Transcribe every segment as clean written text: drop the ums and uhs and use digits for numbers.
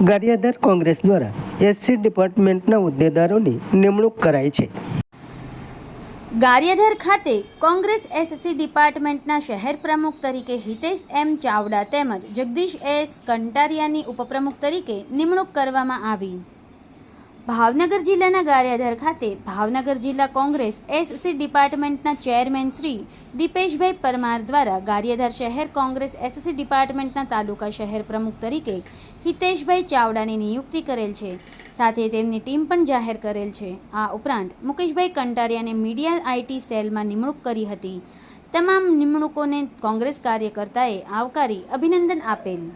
ગારિયાધાર કોંગ્રેસ દ્વારા એસસી ડિપાર્ટમેન્ટના હોદ્દેદારોની નિમણૂક કરાઈ છે। ગારિયાધાર ખાતે કોંગ્રેસ એસસી ડિપાર્ટમેન્ટના શહેર પ્રમુખ તરીકે હિતેશ એમ ચાવડા તેમજ જગદીશ એસ કંટારિયાની ઉપપ્રમુખ તરીકે નિમણૂક કરવામાં આવી। ભાવનગર જિલ્લાના ગારિયાધાર ખાતે ભાવનગર જિલ્લા કોંગ્રેસ એસસી ડિપાર્ટમેન્ટના ચેરમેન શ્રી દીપેશભાઈ પરમાર દ્વારા ગારિયાધાર શહેર કોંગ્રેસ એસસી ડિપાર્ટમેન્ટના તાલુકા શહેર પ્રમુખ તરીકે હિતેશભાઈ ચાવડાની નિયુક્તિ કરેલ છે, સાથે તેમની ટીમ પણ જાહેર કરેલ છે। આ ઉપરાંત મુકેશભાઈ કંટારિયાને મીડિયા આઈટી સેલમાં નિમણૂક કરી હતી। તમામ નિમણૂકોને કોંગ્રેસ કાર્યકર્તાએ આવકારી અભિનંદન આપેલ।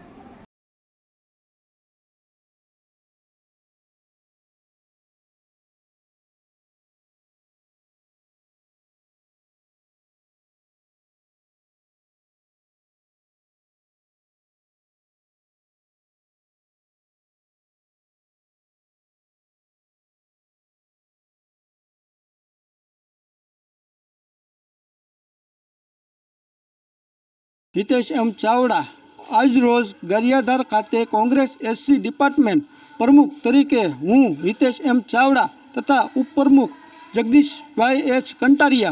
हितेश एम चावड़ा आज रोज गारियाधार खाते कांग्रेस एससी डिपार्टमेंट प्रमुख तरीके हूँ हितेश एम चावड़ा तथा उपप्रमुख जगदीश भाई एच कंटारिया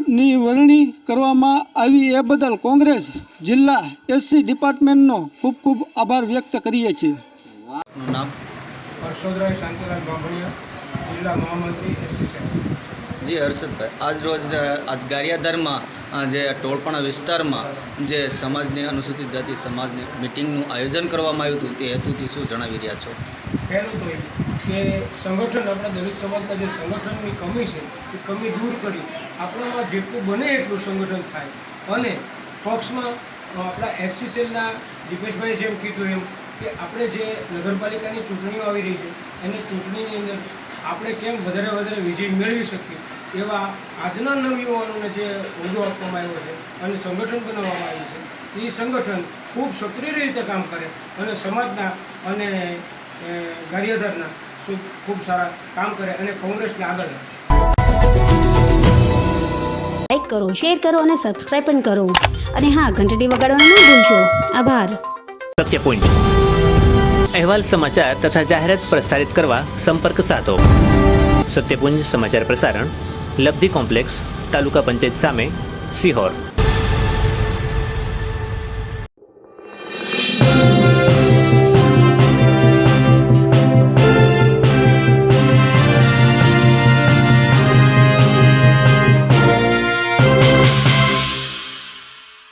नी वरणी करवामां आवी ए बदल कांग्रेस जिला एससी डिपार्टमेंट नो खूब खूब आभार व्यक्त करीए छीए। नाम हर्षोदराय शांतिलाल बाभणिया, जिला महामंत्री एससी सेल। जी हर्षद भाई, आज रोज आज गारियाधार में जे टोलपणा विस्तार में जे समाजनी अनुसूचित जाति समाजनी मीटिंगનું आयोजन કરવામાં આવ્યું હતું તે હેતુથી શું જણાવી રહ્યા છો? પહેલું તો એ કે સંગઠન આપણા દલિત સમાજના જે સંગઠનની કમી છે એ કમી દૂર કરી આપણામાં જેટલું બને એટલું સંગઠન થાય અને પક્ષમાં આપણા એસસી સેલના દીપેશભાઈ જેમ કીધું એમ કે આપણે જે નગરપાલિકાની ચૂંટણીઓ આવી રહી છે એની ચૂંટણીની અંદર આપણે કેમ વધારે વિજય મેળવી શકીએ એવા આજના નવયુવાનોને જે હોદ્દો આપવામાં આવ્યો છે અને સંગઠન બનાવવામાં આવ્યું છે એ સંગઠન ખૂબ સક્રિય રીતે કામ કરે અને સમાજના અને ગારિયાધારના ખૂબ સારા કામ કરે અને કોંગ્રેસને આગળ લાઈક કરો, શેર કરો અને સબસ્ક્રાઇબ પણ કરો અને હા, ઘંટડી વગાડવાનું ન ભૂલશો। આભાર। सत्य पॉइंट अहवाल समाचार तथा जाहिरात प्रसारित करवा संपर्क साधो। सत्यपुंज समाचार प्रसारण लब्धी कॉम्प्लेक्स तालुका पंचायत सामे सीहोर।